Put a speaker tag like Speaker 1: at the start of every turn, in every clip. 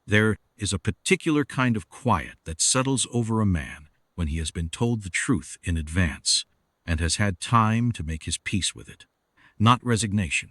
Speaker 1: There is a particular kind of quiet that settles over a man when he has been told the truth in advance and has had time to make his peace with it. Not resignation,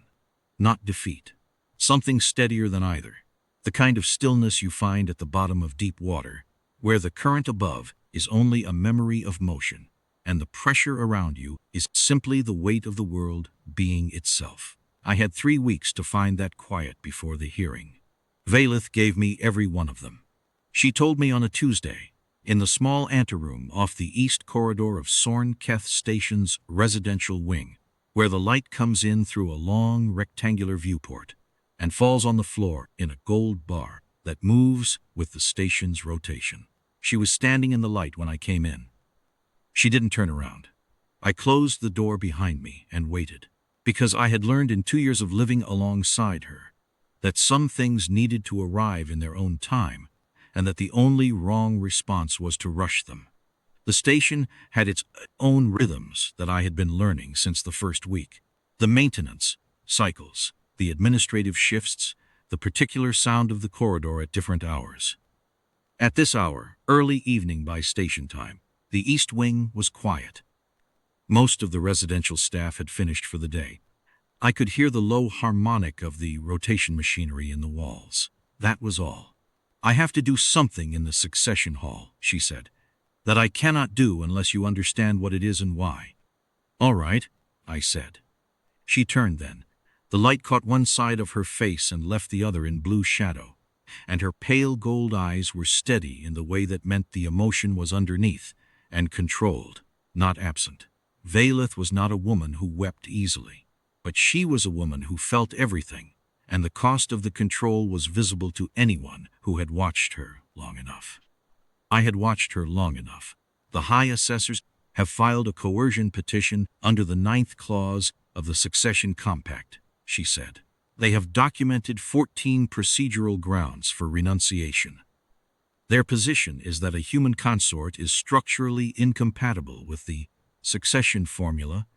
Speaker 1: not defeat. Something steadier than either. The kind of stillness you find at the bottom of deep water, where the current above is only a memory of motion, and the pressure around you is simply the weight of the world being itself. I had 3 weeks to find that quiet before the hearing. Valeth gave me every one of them. She told me on a Tuesday, in the small anteroom off the east corridor of Sornketh Station's residential wing, where the light comes in through a long rectangular viewport and falls on the floor in a gold bar that moves with the station's rotation. She was standing in the light when I came in. She didn't turn around. I closed the door behind me and waited, because I had learned in 2 years of living alongside her that some things needed to arrive in their own time, and that the only wrong response was to rush them. The station had its own rhythms that I had been learning since the first week. The maintenance cycles, the administrative shifts, the particular sound of the corridor at different hours. At this hour, early evening by station time, the East Wing was quiet. Most of the residential staff had finished for the day. I could hear the low harmonic of the rotation machinery in the walls. That was all. I have to do something in the succession hall, she said, that I cannot do unless you understand what it is and why. All right, I said. She turned then. The light caught one side of her face and left the other in blue shadow, and her pale gold eyes were steady in the way that meant the emotion was underneath and controlled, not absent. Valeth was not a woman who wept easily, but she was a woman who felt everything, and the cost of the control was visible to anyone who had watched her long enough. I had watched her long enough. The high assessors have filed a coercion petition under the 9th clause of the Succession Compact, she said. They have documented 14 procedural grounds for renunciation. Their position is that a human consort is structurally incompatible with the succession formula,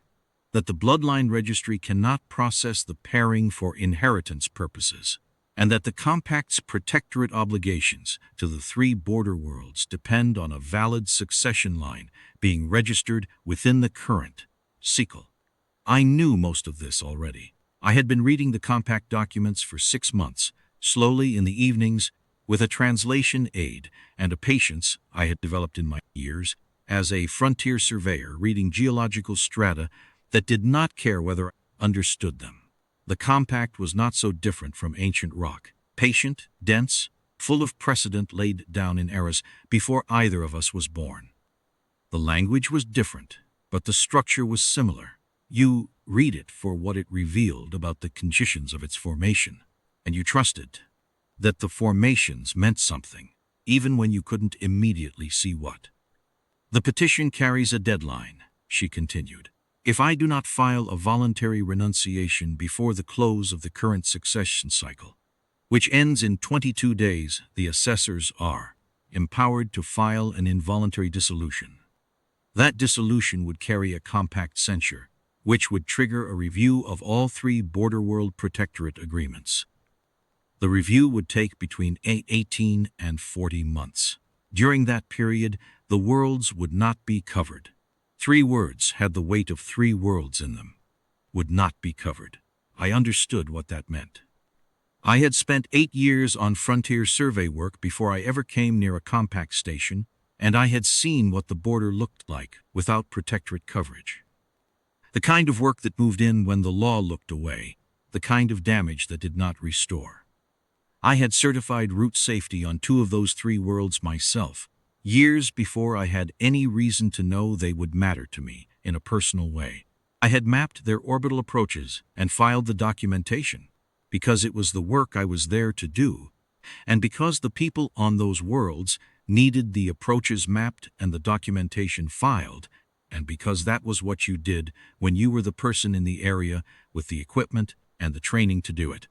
Speaker 1: that the bloodline registry cannot process the pairing for inheritance purposes, and that the compact's protectorate obligations to the 3 border worlds depend on a valid succession line being registered within the current cycle. I knew most of this already. I had been reading the compact documents for 6 months, slowly in the evenings, with a translation aid and a patience I had developed in my years as a frontier surveyor reading geological strata that did not care whether I understood them. The compact was not so different from ancient rock, patient, dense, full of precedent laid down in eras before either of us was born. The language was different, but the structure was similar. You read it for what it revealed about the conditions of its formation, and you trusted that the formations meant something, even when you couldn't immediately see what. The petition carries a deadline, she continued. If I do not file a voluntary renunciation before the close of the current succession cycle, which ends in 22 days, the assessors are empowered to file an involuntary dissolution. That dissolution would carry a compact censure, which would trigger a review of all 3 border world protectorate agreements. The review would take between 18 and 40 months. During that period, the worlds would not be covered. 3 words had the weight of 3 worlds in them. Would not be covered. I understood what that meant. I had spent 8 years on frontier survey work before I ever came near a compact station, and I had seen what the border looked like without protectorate coverage. The kind of work that moved in when the law looked away, the kind of damage that did not restore. I had certified route safety on 2 of those 3 worlds myself, years before I had any reason to know they would matter to me in a personal way. I had mapped their orbital approaches and filed the documentation, because it was the work I was there to do, and because the people on those worlds needed the approaches mapped and the documentation filed, and because that was what you did when you were the person in the area with the equipment and the training to do it.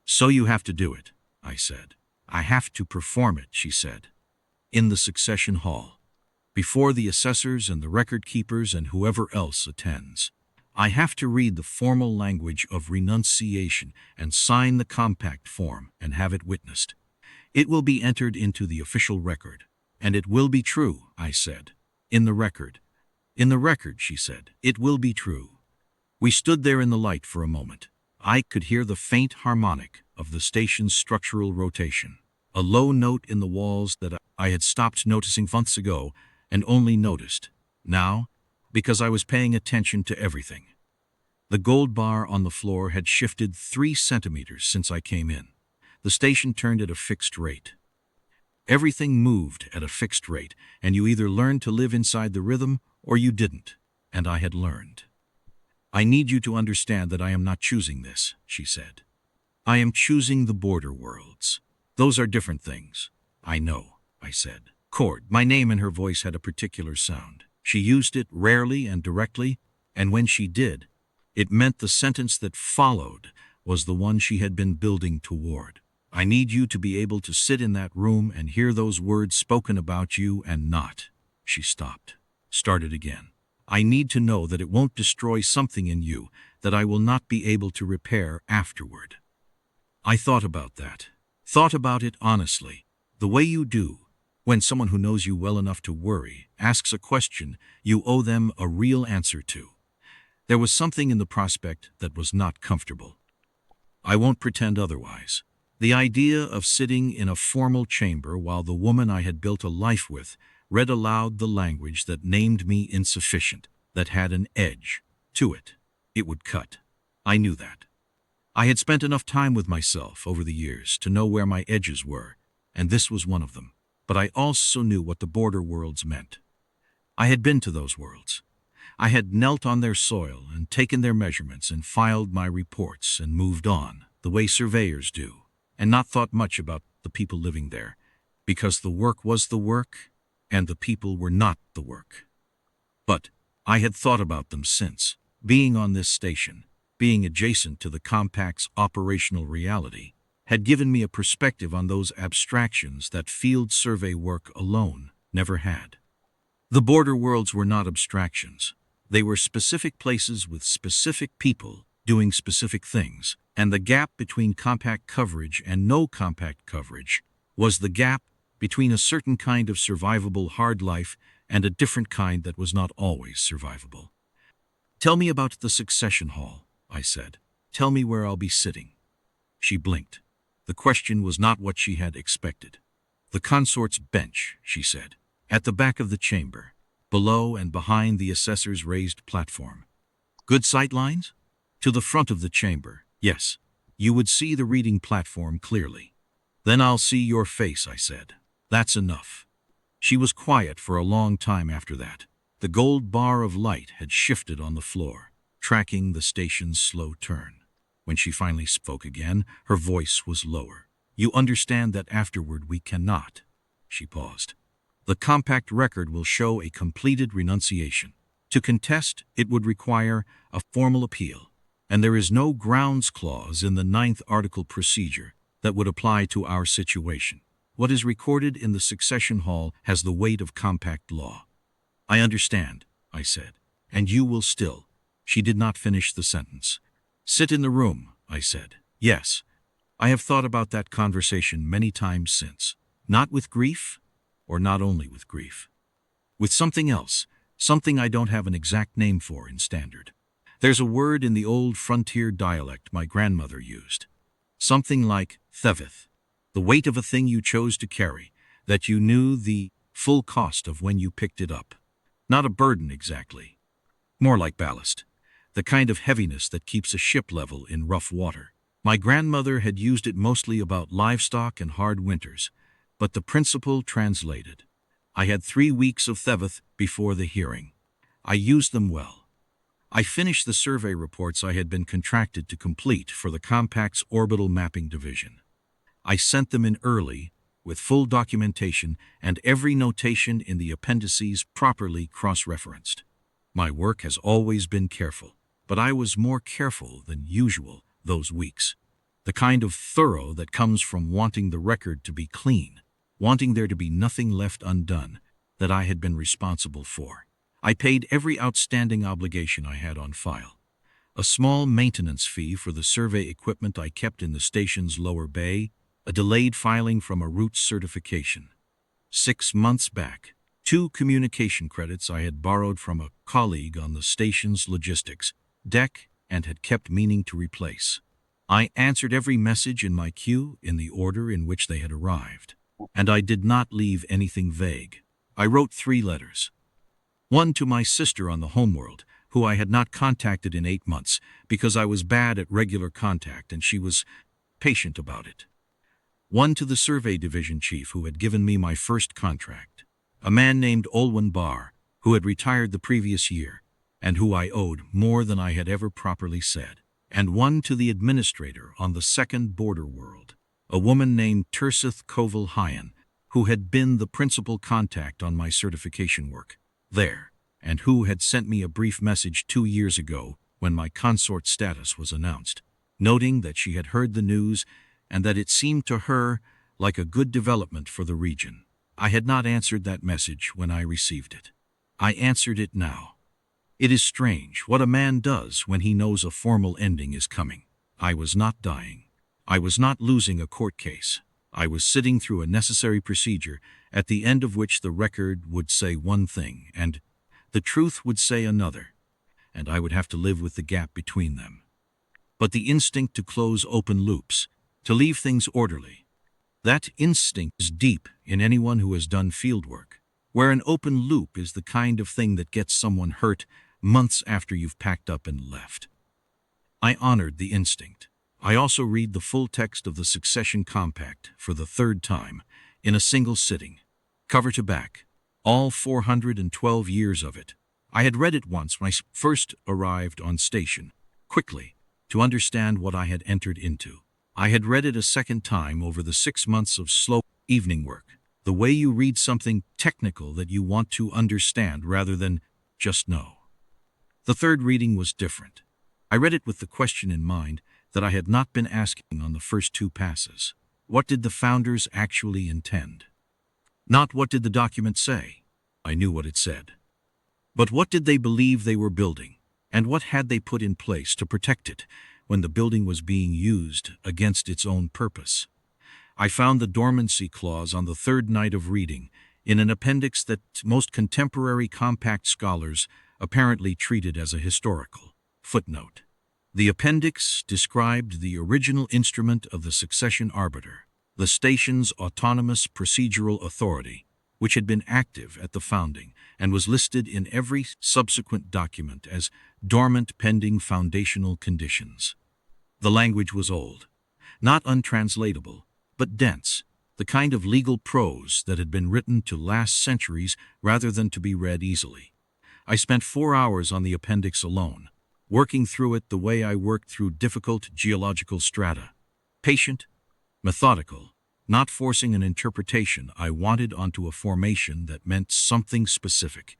Speaker 1: So you have to do it, I said. I have to perform it, she said. In the succession hall, before the assessors and the record keepers and whoever else attends. I have to read the formal language of renunciation and sign the compact form and have it witnessed. It will be entered into the official record. And it will be true, I said. In the record. In the record, she said. It will be true. We stood there in the light for a moment. I could hear the faint harmonic of the station's structural rotation, a low note in the walls that I had stopped noticing months ago and only noticed now because I was paying attention to everything. The gold bar on the floor had shifted 3 centimeters since I came in. The station turned at a fixed rate. Everything moved at a fixed rate, and you either learned to live inside the rhythm or you didn't, and I had learned. I need you to understand that I am not choosing this, she said. I am choosing the border worlds. Those are different things. I know, I said. Cord, my name in her voice had a particular sound. She used it rarely and directly, and when she did, it meant the sentence that followed was the one she had been building toward. I need you to be able to sit in that room and hear those words spoken about you and not. She stopped. Started again. I need to know that it won't destroy something in you that I will not be able to repair afterward. I thought about that. Thought about it honestly. The way you do when someone who knows you well enough to worry asks a question you owe them a real answer to. There was something in the prospect that was not comfortable. I won't pretend otherwise. The idea of sitting in a formal chamber while the woman I had built a life with read aloud the language that named me insufficient, that had an edge to it. It would cut. I knew that. I had spent enough time with myself over the years to know where my edges were, and this was one of them. But I also knew what the border worlds meant. I had been to those worlds. I had knelt on their soil and taken their measurements and filed my reports and moved on, the way surveyors do, and not thought much about the people living there, because the work was the work, and the people were not the work. But I had thought about them since, being on this station, being adjacent to the compact's operational reality, had given me a perspective on those abstractions that field survey work alone never had. The border worlds were not abstractions. They were specific places with specific people doing specific things, and the gap between compact coverage and no compact coverage was the gap between a certain kind of survivable hard life and a different kind that was not always survivable. Tell me about the succession hall, I said. Tell me where I'll be sitting. She blinked. The question was not what she had expected. The consort's bench, she said, at the back of the chamber, below and behind the assessor's raised platform. Good sight lines? To the front of the chamber, yes. You would see the reading platform clearly. Then I'll see your face, I said. That's enough. She was quiet for a long time after that. The gold bar of light had shifted on the floor, tracking the station's slow turn. When she finally spoke again, her voice was lower. You understand that afterward we cannot. She paused. The compact record will show a completed renunciation. To contest, it would require a formal appeal, and there is no grounds clause in the 9th article procedure that would apply to our situation. What is recorded in the succession hall has the weight of compact law. I understand, I said, and you will still. She did not finish the sentence. Sit in the room, I said. Yes. I have thought about that conversation many times since. Not with grief, or not only with grief. With something else, something I don't have an exact name for in standard. There's a word in the old frontier dialect my grandmother used. Something like thevith, the weight of a thing you chose to carry, that you knew the full cost of when you picked it up. Not a burden exactly. More like ballast. The kind of heaviness that keeps a ship level in rough water. My grandmother had used it mostly about livestock and hard winters, but the principle translated. I had 3 weeks of thevith before the hearing. I used them well. I finished the survey reports I had been contracted to complete for the compact's orbital mapping division. I sent them in early, with full documentation and every notation in the appendices properly cross-referenced. My work has always been careful, but I was more careful than usual those weeks. The kind of thorough that comes from wanting the record to be clean, wanting there to be nothing left undone that I had been responsible for. I paid every outstanding obligation I had on file. A small maintenance fee for the survey equipment I kept in the station's lower bay, a delayed filing from a root certification. 6 months back, 2 communication credits I had borrowed from a colleague on the station's logistics deck and had kept meaning to replace. I answered every message in my queue in the order in which they had arrived, and I did not leave anything vague. I wrote 3 letters. One to my sister on the homeworld, who I had not contacted in 8 months because I was bad at regular contact and she was patient about it. One to the survey division chief who had given me my first contract, a man named Olwen Barr, who had retired the previous year, and who I owed more than I had ever properly said. And one to the administrator on the second border world, a woman named Terseth Koval Hyan, who had been the principal contact on my certification work there, and who had sent me a brief message 2 years ago when my consort status was announced, noting that she had heard the news and that it seemed to her like a good development for the region. I had not answered that message when I received it. I answered it now. It is strange what a man does when he knows a formal ending is coming. I was not dying. I was not losing a court case. I was sitting through a necessary procedure, at the end of which the record would say one thing, and the truth would say another, and I would have to live with the gap between them. But the instinct to close open loops, to leave things orderly, that instinct is deep in anyone who has done fieldwork, where an open loop is the kind of thing that gets someone hurt months after you've packed up and left. I honored the instinct. I also read the full text of the Succession Compact for the 3rd time in a single sitting, cover to back, all 412 years of it. I had read it once when I first arrived on station, quickly, to understand what I had entered into. I had read it a second time over the 6 months of slow evening work, the way you read something technical that you want to understand rather than just know. The 3rd reading was different. I read it with the question in mind that I had not been asking on the first 2 passes. What did the founders actually intend? Not what did the document say? I knew what it said. But what did they believe they were building, and what had they put in place to protect it when the building was being used against its own purpose? I found the dormancy clause on the 3rd night of reading in an appendix that most contemporary compact scholars apparently treated as a historical footnote. The appendix described the original instrument of the succession arbiter, the station's autonomous procedural authority, which had been active at the founding and was listed in every subsequent document as dormant pending foundational conditions. The language was old, not untranslatable, but dense, the kind of legal prose that had been written to last centuries rather than to be read easily. I spent 4 hours on the appendix alone, working through it the way I worked through difficult geological strata. Patient, methodical, not forcing an interpretation I wanted onto a formation that meant something specific.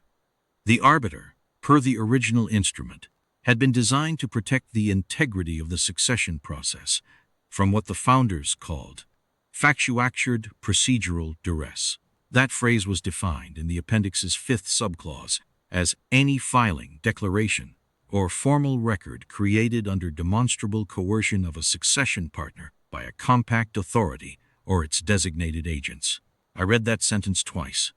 Speaker 1: The Arbiter, per the original instrument, had been designed to protect the integrity of the succession process from what the founders called factuactured procedural duress. That phrase was defined in the appendix's 5th subclause as any filing, declaration, or formal record created under demonstrable coercion of a succession partner by a compact authority or its designated agents. I read that sentence twice.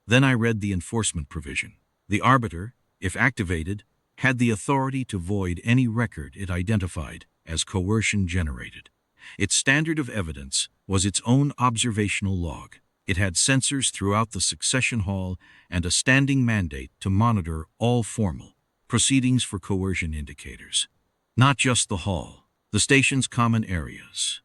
Speaker 1: Then I read the enforcement provision. The Arbiter, if activated, had the authority to void any record it identified as coercion generated. Its standard of evidence was its own observational log. It had sensors throughout the succession hall and a standing mandate to monitor all formal proceedings for coercion indicators. Not just the hall, the station's common areas,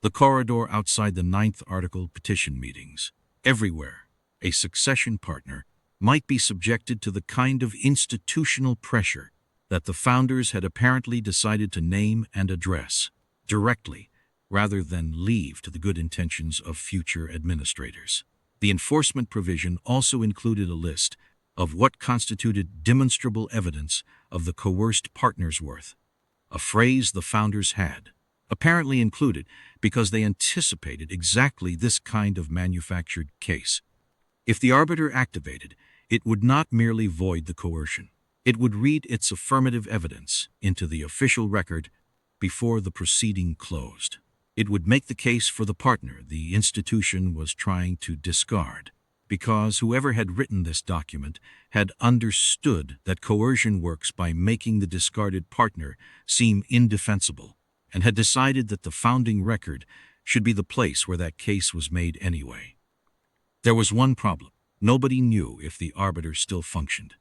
Speaker 1: the corridor outside the 9th article petition meetings. Everywhere, a succession partner might be subjected to the kind of institutional pressure that the founders had apparently decided to name and address directly, rather than leave to the good intentions of future administrators. The enforcement provision also included a list of what constituted demonstrable evidence of the coerced partner's worth, a phrase the founders had apparently included because they anticipated exactly this kind of manufactured case. If the Arbiter activated, it would not merely void the coercion. It would read its affirmative evidence into the official record before the proceeding closed. It would make the case for the partner the institution was trying to discard, because whoever had written this document had understood that coercion works by making the discarded partner seem indefensible, and had decided that the founding record should be the place where that case was made anyway. There was one problem. Nobody knew if the Arbiter still functioned.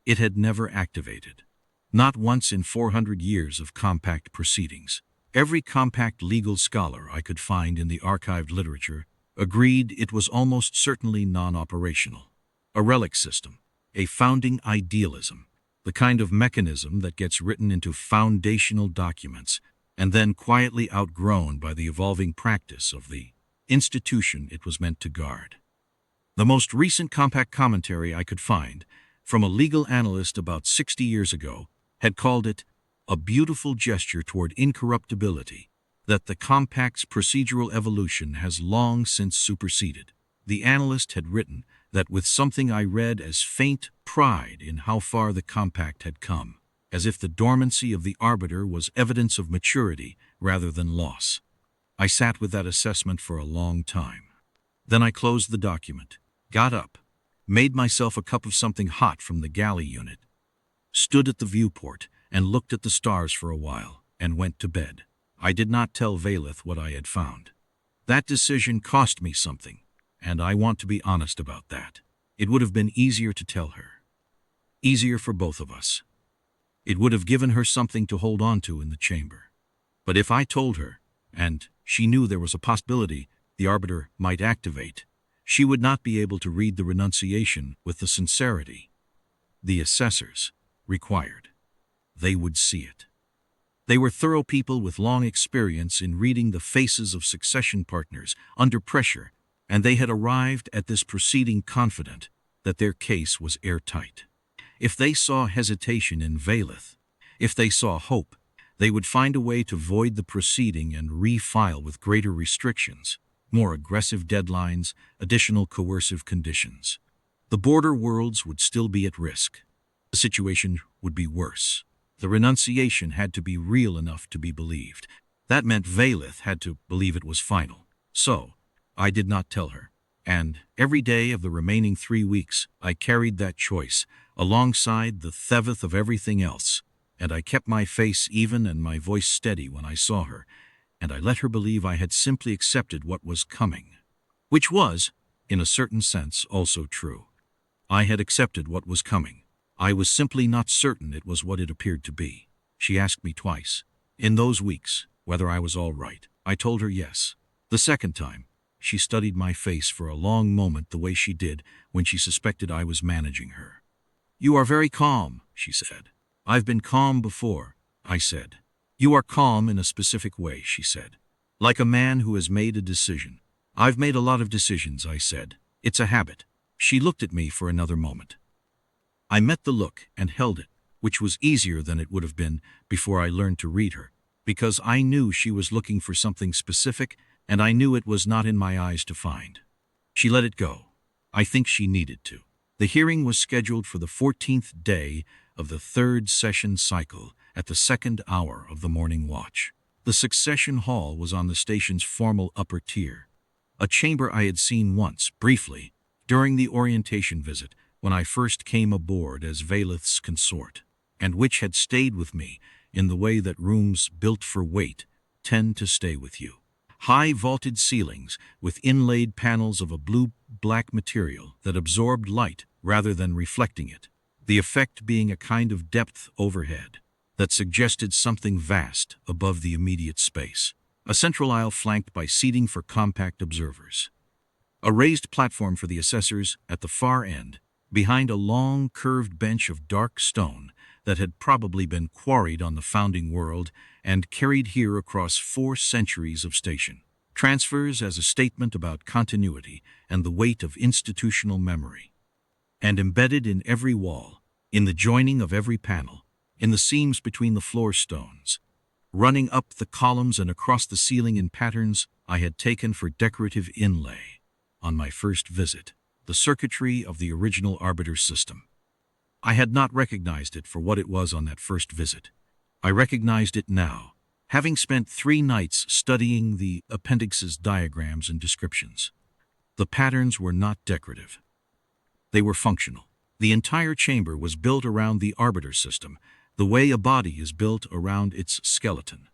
Speaker 1: It had never activated. Not once in 400 years of compact proceedings. Every compact legal scholar I could find in the archived literature agreed it was almost certainly non-operational. A relic system, a founding idealism, the kind of mechanism that gets written into foundational documents and then quietly outgrown by the evolving practice of the institution it was meant to guard. The most recent compact commentary I could find, from a legal analyst about 60 years ago, had called it a beautiful gesture toward incorruptibility that the compact's procedural evolution has long since superseded. The analyst had written that with something I read as faint pride in how far the compact had come, as if the dormancy of the Arbiter was evidence of maturity rather than loss. I sat with that assessment for a long time. Then I closed the document, got up, made myself a cup of something hot from the galley unit, stood at the viewport and looked at the stars for a while, and went to bed. I did not tell Valeth what I had found. That decision cost me something, and I want to be honest about that. It would have been easier to tell her. Easier for both of us. It would have given her something to hold on to in the chamber. But if I told her, and she knew there was a possibility the Arbiter might activate, she would not be able to read the renunciation with the sincerity the assessors required. They would see it. They were thorough people with long experience in reading the faces of succession partners under pressure, and they had arrived at this proceeding confident that their case was airtight. If they saw hesitation in Valeth, if they saw hope, they would find a way to void the proceeding and refile with greater restrictions, more aggressive deadlines, additional coercive conditions. The border worlds would still be at risk. The situation would be worse. The renunciation had to be real enough to be believed. That meant Valeth had to believe it was final. So, I did not tell her. And every day of the remaining 3 weeks, I carried that choice, alongside the theveth of everything else, and I kept my face even and my voice steady when I saw her, and I let her believe I had simply accepted what was coming. Which was, in a certain sense, also true. I had accepted what was coming. I was simply not certain it was what it appeared to be. She asked me twice, in those weeks, whether I was all right. I told her yes. The second time, she studied my face for a long moment the way she did when she suspected I was managing her. "You are very calm," she said. "I've been calm before," I said. "You are calm in a specific way," she said. "Like a man who has made a decision." "I've made a lot of decisions," I said. "It's a habit." She looked at me for another moment. I met the look and held it, which was easier than it would have been before I learned to read her, because I knew she was looking for something specific, and I knew it was not in my eyes to find. She let it go. I think she needed to. The hearing was scheduled for the 14th day of the 3rd session cycle at the 2nd hour of the morning watch. The succession hall was on the station's formal upper tier, a chamber I had seen once, briefly, during the orientation visit when I first came aboard as Valeth's consort, and which had stayed with me in the way that rooms built for weight tend to stay with you. High vaulted ceilings with inlaid panels of a blue-black material that absorbed light rather than reflecting it, the effect being a kind of depth overhead that suggested something vast above the immediate space. A central aisle flanked by seating for compact observers. A raised platform for the assessors at the far end, behind a long, curved bench of dark stone that had probably been quarried on the founding world and carried here across 4 centuries of station. Transfers as a statement about continuity and the weight of institutional memory. And embedded in every wall, in the joining of every panel, in the seams between the floor stones, running up the columns and across the ceiling in patterns I had taken for decorative inlay on my first visit, the circuitry of the original Arbiter system. I had not recognized it for what it was on that first visit. I recognized it now, having spent 3 nights studying the appendix's diagrams and descriptions. The patterns were not decorative. They were functional. The entire chamber was built around the Arbiter system, the way a body is built around its skeleton.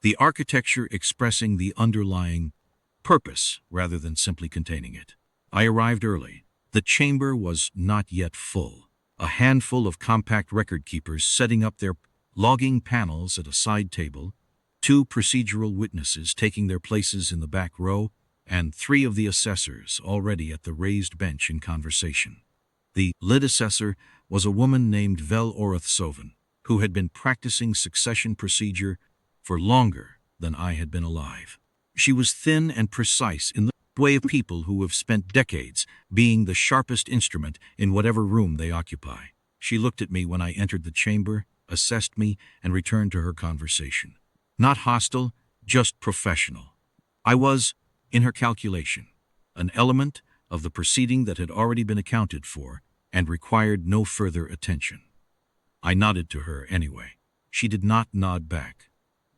Speaker 1: The architecture expressing the underlying purpose rather than simply containing it. I arrived early. The chamber was not yet full. A handful of compact record keepers setting up their logging panels at a side table, 2 procedural witnesses taking their places in the back row, and 3 of the assessors already at the raised bench in conversation. The lead assessor was a woman named Vel Orath Soven, who had been practicing succession procedure for longer than I had been alive. She was thin and precise in the way of people who have spent decades being the sharpest instrument in whatever room they occupy. She looked at me when I entered the chamber, assessed me, and returned to her conversation. Not hostile, just professional. I was, in her calculation, an element of the proceeding that had already been accounted for and required no further attention. I nodded to her anyway. She did not nod back.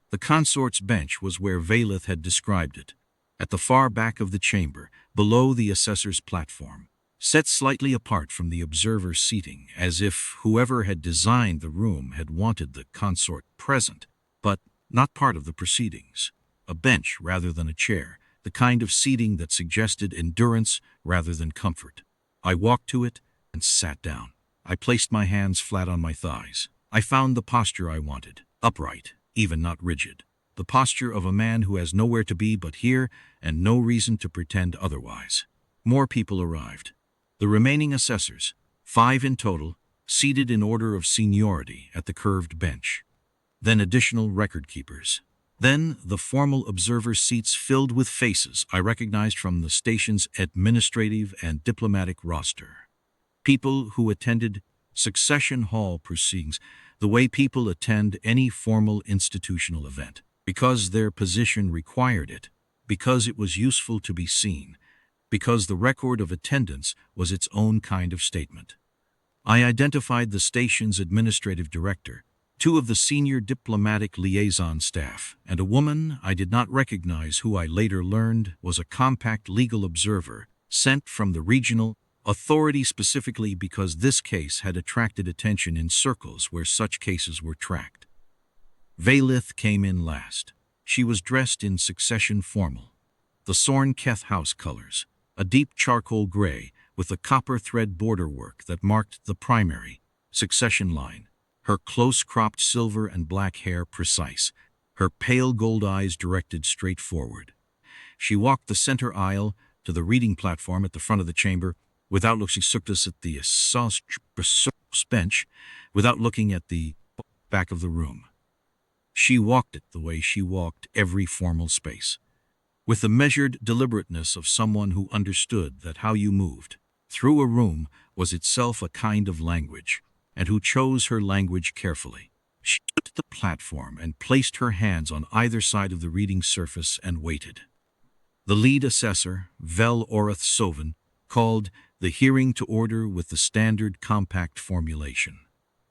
Speaker 1: The consort's bench was where Valeth had described it, at the far back of the chamber, below the assessor's platform, set slightly apart from the observer's seating, as if whoever had designed the room had wanted the consort present, but not part of the proceedings. A bench rather than a chair, the kind of seating that suggested endurance rather than comfort. I walked to it and sat down. I placed my hands flat on my thighs. I found the posture I wanted, upright, even not rigid. The posture of a man who has nowhere to be but here and no reason to pretend otherwise. More people arrived. The remaining assessors, 5 in total, seated in order of seniority at the curved bench. Then additional record keepers. Then the formal observer seats filled with faces I recognized from the station's administrative and diplomatic roster. People who attended succession hall proceedings the way people attend any formal institutional event, because their position required it, because it was useful to be seen, because the record of attendance was its own kind of statement. I identified the station's administrative director, 2 of the senior diplomatic liaison staff, and a woman I did not recognize who I later learned was a compact legal observer sent from the regional authority specifically because this case had attracted attention in circles where such cases were tracked. Valeth came in last. She was dressed in succession formal. The Sorn Keth house colors, a deep charcoal gray with a copper thread border work that marked the primary succession line, her close-cropped silver and black hair precise, her pale gold eyes directed straight forward. She walked the center aisle to the reading platform at the front of the chamber without looking at the bench, without looking at the back of the room. She walked it the way she walked every formal space, with the measured deliberateness of someone who understood that how you moved through a room was itself a kind of language, and who chose her language carefully. She stood at the platform and placed her hands on either side of the reading surface and waited. The lead assessor, Vel Orath Soven, called the hearing to order with the standard compact formulation.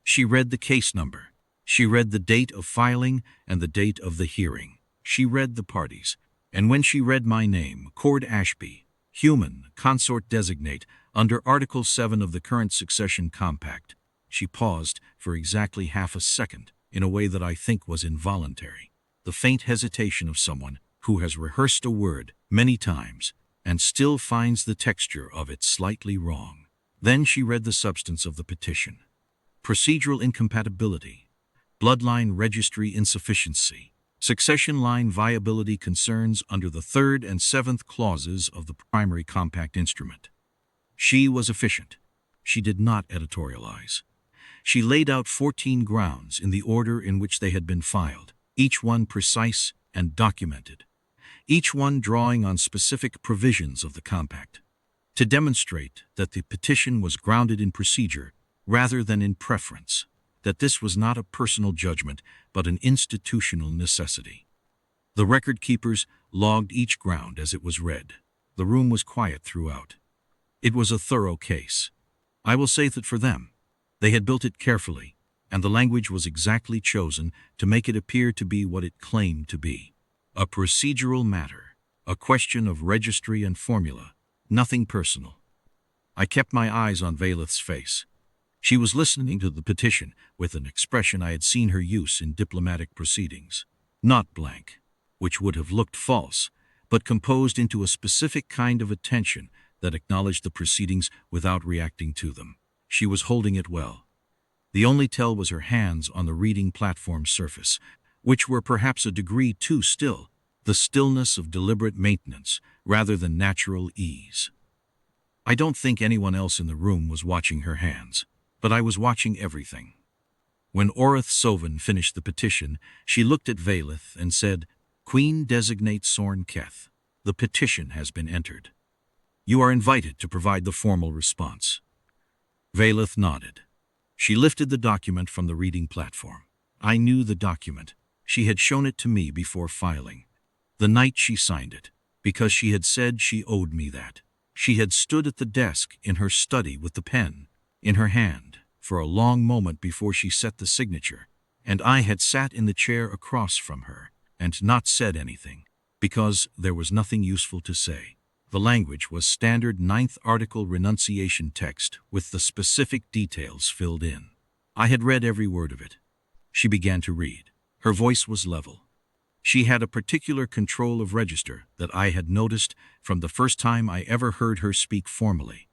Speaker 1: She read the case number. She read the date of filing and the date of the hearing. She read the parties. And when she read my name, Cord Ashby, human, consort designate, under Article 7 of the current succession compact, she paused for exactly half a second in a way that I think was involuntary. The faint hesitation of someone who has rehearsed a word many times and still finds the texture of it slightly wrong. Then she read the substance of the petition. Procedural incompatibility, bloodline registry insufficiency, succession line viability concerns under the 3rd and 7th clauses of the primary compact instrument. She was efficient. She did not editorialize. She laid out 14 grounds in the order in which they had been filed, each one precise and documented, each one drawing on specific provisions of the compact, to demonstrate that the petition was grounded in procedure rather than in preference, that this was not a personal judgment but an institutional necessity. The record keepers logged each ground as it was read. The room was quiet throughout. It was a thorough case. I will say that for them, they had built it carefully and the language was exactly chosen to make it appear to be what it claimed to be. A procedural matter, a question of registry and formula, nothing personal. I kept my eyes on Valeth's face. She was listening to the petition with an expression I had seen her use in diplomatic proceedings. Not blank, which would have looked false, but composed into a specific kind of attention that acknowledged the proceedings without reacting to them. She was holding it well. The only tell was her hands on the reading platform surface, which were perhaps a degree too still, the stillness of deliberate maintenance rather than natural ease. I don't think anyone else in the room was watching her hands, but I was watching everything. When Orith Sovan finished the petition, she looked at Valeth and said, "Queen designate Sorn Keth. The petition has been entered. You are invited to provide the formal response." Valeth nodded. She lifted the document from the reading platform. I knew the document. She had shown it to me before filing. The night she signed it, because she had said she owed me that. She had stood at the desk in her study with the pen in her hand for a long moment before she set the signature, and I had sat in the chair across from her and not said anything, because there was nothing useful to say. The language was standard 9th article renunciation text with the specific details filled in. I had read every word of it. She began to read. Her voice was level. She had a particular control of register that I had noticed from the first time I ever heard her speak formally.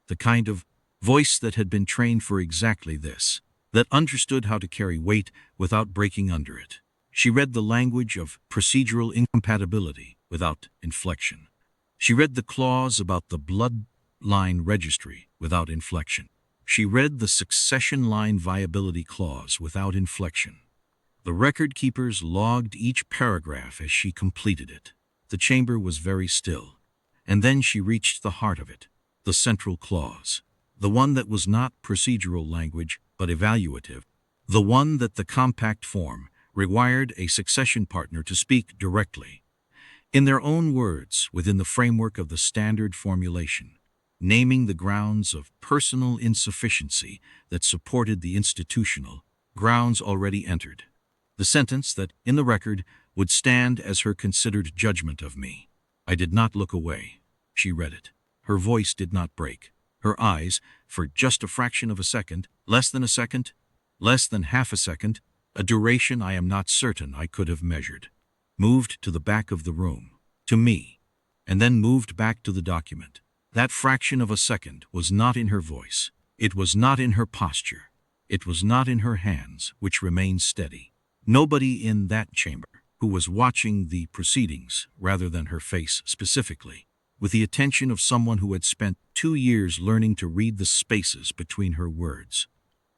Speaker 1: The kind of voice that had been trained for exactly this, that understood how to carry weight without breaking under it. She read the language of procedural incompatibility without inflection. She read the clause about the bloodline registry without inflection. She read the succession line viability clause without inflection. The record keepers logged each paragraph as she completed it. The chamber was very still, and then she reached the heart of it, the central clause, the one that was not procedural language but evaluative, the one that the compact form required a succession partner to speak directly, in their own words within the framework of the standard formulation, naming the grounds of personal insufficiency that supported the institutional grounds already entered. The sentence that, in the record, would stand as her considered judgment of me. I did not look away. She read it. Her voice did not break. Her eyes, for just a fraction of a second, less than half a second, a duration I am not certain I could have measured, moved to the back of the room, to me, and then moved back to the document. That fraction of a second was not in her voice. It was not in her posture. It was not in her hands, which remained steady. Nobody in that chamber, who was watching the proceedings rather than her face specifically, with the attention of someone who had spent 2 years learning to read the spaces between her words.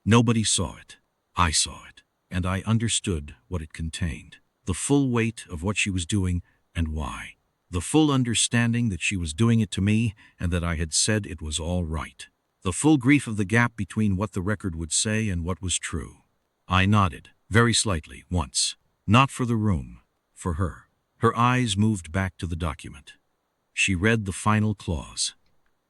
Speaker 1: Nobody saw it. I saw it, and I understood what it contained. The full weight of what she was doing and why. The full understanding that she was doing it to me and that I had said it was all right. The full grief of the gap between what the record would say and what was true. I nodded, very slightly, once. Not for the room, for her. Her eyes moved back to the document. She read the final clause,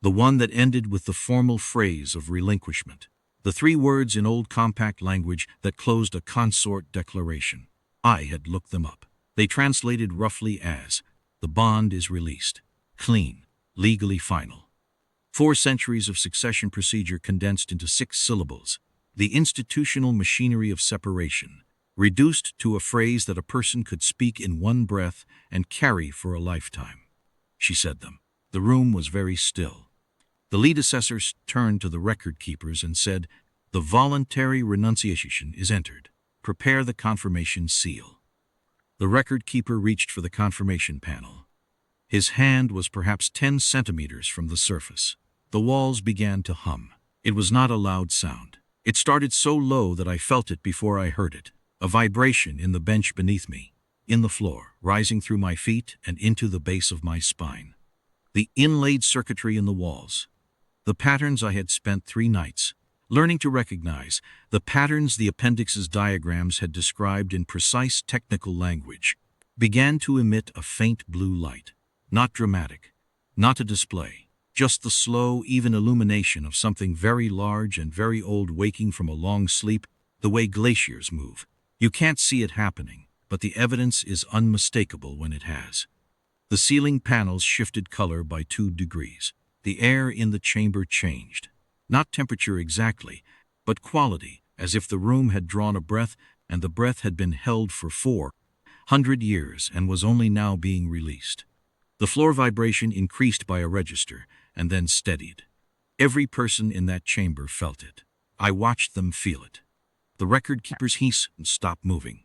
Speaker 1: the one that ended with the formal phrase of relinquishment, the 3 words in old compact language that closed a consort declaration. I had looked them up. They translated roughly as, "The bond is released. Clean. Legally final." 4 centuries of succession procedure condensed into 6 syllables. The institutional machinery of separation, reduced to a phrase that a person could speak in one breath and carry for a lifetime. She said them. The room was very still. The lead assessor turned to the record keepers and said, "The voluntary renunciation is entered. Prepare the confirmation seal." The record keeper reached for the confirmation panel. His hand was perhaps 10 centimeters from the surface. The walls began to hum. It was not a loud sound. It started so low that I felt it before I heard it, a vibration in the bench beneath me, in the floor, rising through my feet and into the base of my spine. The inlaid circuitry in the walls, the patterns I had spent 3 nights learning to recognize, the patterns the appendix's diagrams had described in precise technical language, began to emit a faint blue light. Not dramatic, not a display, just the slow, even illumination of something very large and very old waking from a long sleep the way glaciers move. You can't see it happening, but the evidence is unmistakable when it has. The ceiling panels shifted color by 2 degrees. The air in the chamber changed. Not temperature exactly, but quality, as if the room had drawn a breath and the breath had been held for 400 years and was only now being released. The floor vibration increased by a register and then steadied. Every person in that chamber felt it. I watched them feel it. The record keeper's hiss stopped moving.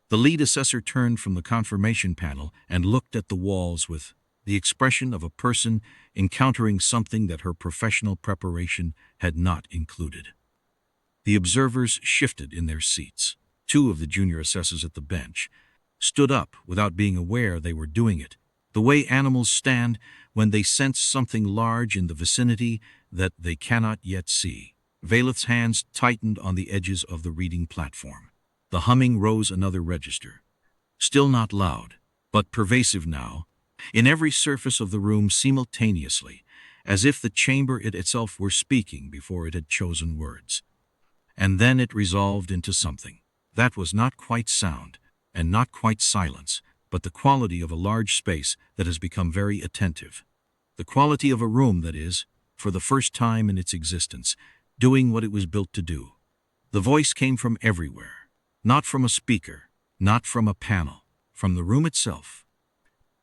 Speaker 1: The lead assessor turned from the confirmation panel and looked at the walls with the expression of a person encountering something that her professional preparation had not included. The observers shifted in their seats. 2 of the junior assessors at the bench stood up without being aware they were doing it, the way animals stand when they sense something large in the vicinity that they cannot yet see. Valeth's hands tightened on the edges of the reading platform. The humming rose another register. Still not loud, but pervasive now, in every surface of the room simultaneously, as if the chamber itself were speaking before it had chosen words. And then it resolved into something. That was not quite sound, and not quite silence, but the quality of a large space that has become very attentive. The quality of a room that is, for the first time in its existence, doing what it was built to do. The voice came from everywhere. Not from a speaker, not from a panel, from the room itself.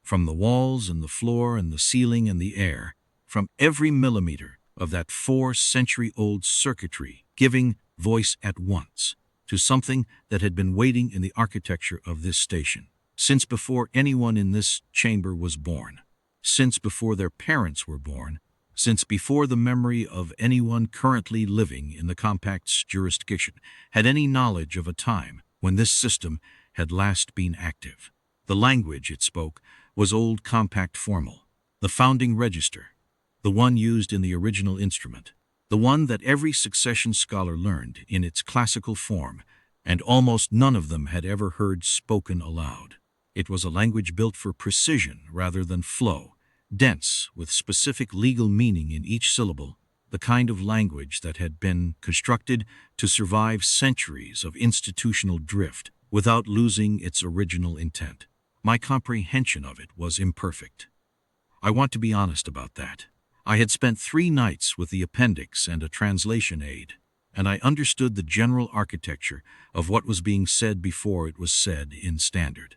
Speaker 1: From the walls and the floor and the ceiling and the air, from every millimeter of that 4-century-old circuitry, giving voice at once to something that had been waiting in the architecture of this station, since before anyone in this chamber was born, since before their parents were born, since before the memory of anyone currently living in the compact's jurisdiction had any knowledge of a time when this system had last been active. The language it spoke was old compact formal, the founding register, the one used in the original instrument, the one that every succession scholar learned in its classical form, and almost none of them had ever heard spoken aloud. It was a language built for precision rather than flow, dense with specific legal meaning in each syllable, the kind of language that had been constructed to survive centuries of institutional drift without losing its original intent. My comprehension of it was imperfect. I want to be honest about that. I had spent 3 nights with the appendix and a translation aid, and I understood the general architecture of what was being said before it was said in standard.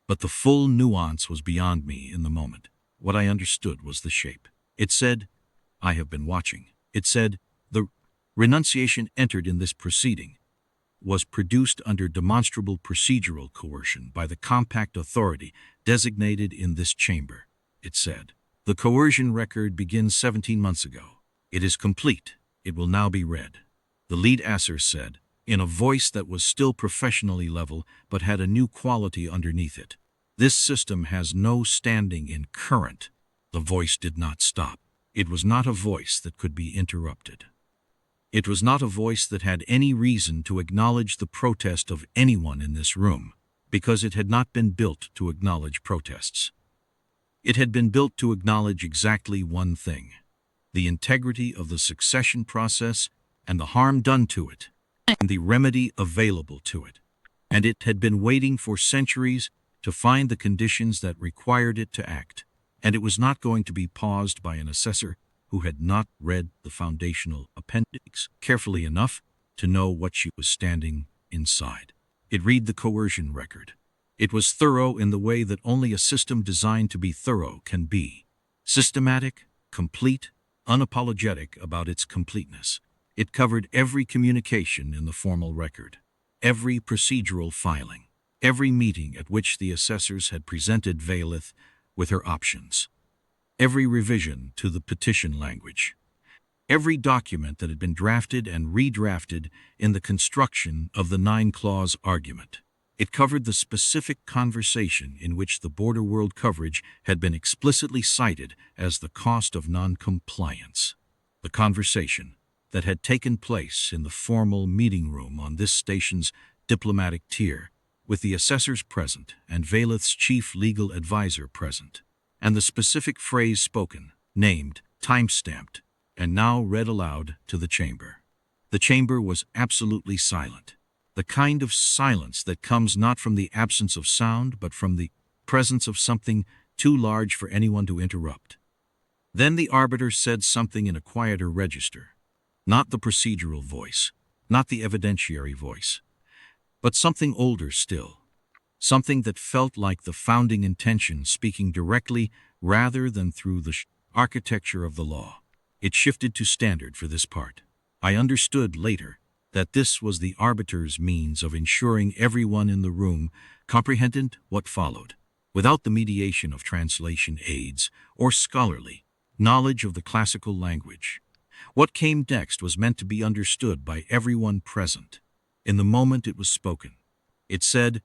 Speaker 1: But the full nuance was beyond me in the moment. What I understood was the shape. It said, "I have been watching." It said, "The renunciation entered in this proceeding was produced under demonstrable procedural coercion by the compact authority designated in this chamber." It said, "The coercion record begins 17 months ago. It is complete. It will now be read." The lead assessor said, in a voice that was still professionally level but had a new quality underneath it, "This system has no standing in current." The voice did not stop. It was not a voice that could be interrupted. It was not a voice that had any reason to acknowledge the protest of anyone in this room, because it had not been built to acknowledge protests. It had been built to acknowledge exactly one thing: the integrity of the succession process and the harm done to it, and the remedy available to it. And it had been waiting for centuries to find the conditions that required it to act, and it was not going to be paused by an assessor who had not read the foundational appendix carefully enough to know what she was standing inside. It read the coercion record. It was thorough in the way that only a system designed to be thorough can be. Systematic, complete, unapologetic about its completeness. It covered every communication in the formal record, every procedural filing, every meeting at which the assessors had presented Valeth with her options, every revision to the petition language, every document that had been drafted and redrafted in the construction of the 9-clause argument. It covered the specific conversation in which the border world coverage had been explicitly cited as the cost of non-compliance. The conversation that had taken place in the formal meeting room on this station's diplomatic tier, with the assessors present and Valeth's chief legal advisor present, and the specific phrase spoken, named, time-stamped, and now read aloud to the chamber. The chamber was absolutely silent. The kind of silence that comes not from the absence of sound, but from the presence of something too large for anyone to interrupt. Then the arbiter said something in a quieter register, not the procedural voice, not the evidentiary voice, but something older still, something that felt like the founding intention speaking directly rather than through the architecture of the law. It shifted to standard for this part. I understood later that this was the arbiter's means of ensuring everyone in the room comprehended what followed, without the mediation of translation aids or scholarly knowledge of the classical language. What came next was meant to be understood by everyone present. In the moment it was spoken, it said,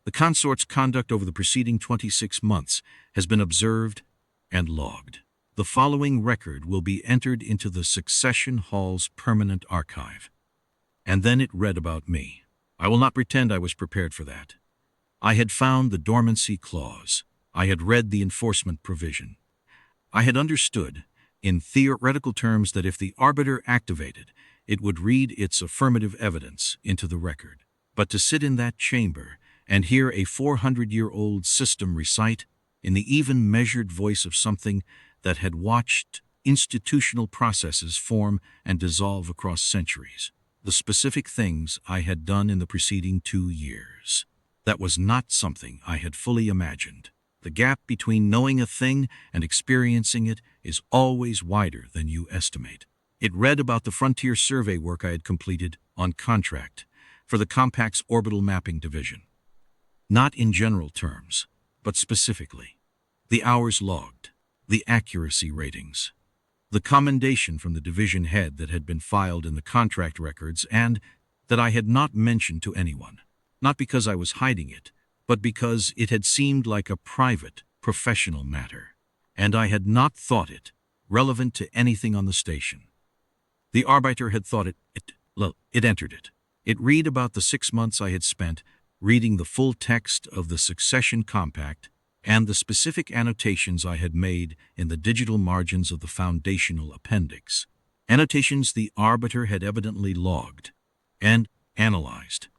Speaker 1: "The consort's conduct over the preceding 26 months has been observed and logged. The following record will be entered into the Succession Hall's permanent archive." And then it read about me. I will not pretend I was prepared for that. I had found the dormancy clause. I had read the enforcement provision. I had understood, in theoretical terms, that if the arbiter activated, it would read its affirmative evidence into the record. But to sit in that chamber and hear a 400-year-old system recite, in the even measured voice of something that had watched institutional processes form and dissolve across centuries, the specific things I had done in the preceding 2 years. That was not something I had fully imagined. The gap between knowing a thing and experiencing it is always wider than you estimate. It read about the frontier survey work I had completed on contract for the Compact's orbital mapping division. Not in general terms, but specifically. The hours logged, the accuracy ratings, the commendation from the division head that had been filed in the contract records and that I had not mentioned to anyone, not because I was hiding it, but because it had seemed like a private, professional matter, and I had not thought it relevant to anything on the station. The arbiter had thought it entered it. It read about the 6 months I had spent reading the full text of the Succession Compact and the specific annotations I had made in the digital margins of the foundational appendix. Annotations the arbiter had evidently logged and analyzed.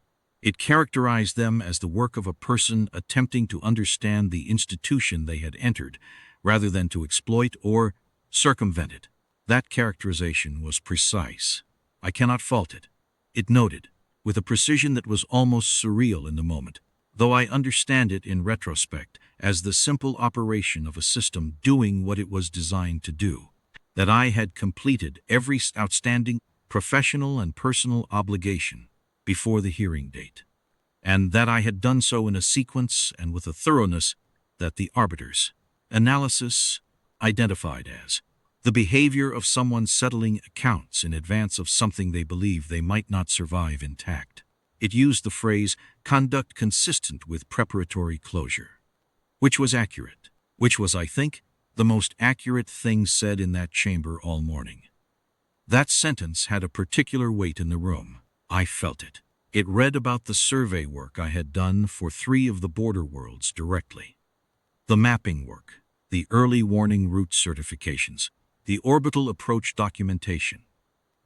Speaker 1: It characterized them as the work of a person attempting to understand the institution they had entered, rather than to exploit or circumvent it. That characterization was precise. I cannot fault it. It noted, with a precision that was almost surreal in the moment, though I understand it in retrospect as the simple operation of a system doing what it was designed to do, that I had completed every outstanding professional and personal obligation before the hearing date, and that I had done so in a sequence and with a thoroughness that the arbiter's analysis identified as the behavior of someone settling accounts in advance of something they believe they might not survive intact. It used the phrase, "conduct consistent with preparatory closure," which was accurate, which was, I think, the most accurate thing said in that chamber all morning. That sentence had a particular weight in the room. I felt it. It read about the survey work I had done for 3 of the border worlds directly. The mapping work, the early warning route certifications, the orbital approach documentation,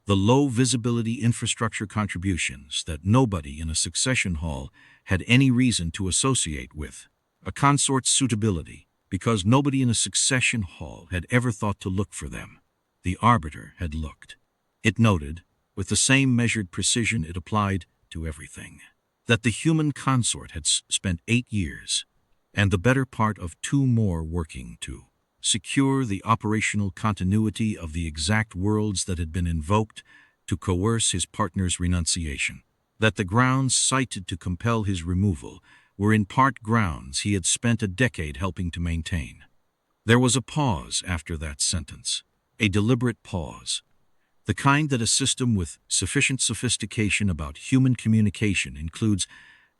Speaker 1: the low visibility infrastructure contributions that nobody in a succession hall had any reason to associate with, a consort's suitability, because nobody in a succession hall had ever thought to look for them. The arbiter had looked. It noted, with the same measured precision it applied to everything, that the human consort had spent 8 years, and the better part of 2 more working to secure the operational continuity of the exact worlds that had been invoked to coerce his partner's renunciation, that the grounds cited to compel his removal were in part grounds he had spent a decade helping to maintain. There was a pause after that sentence, a deliberate pause, the kind that a system with sufficient sophistication about human communication includes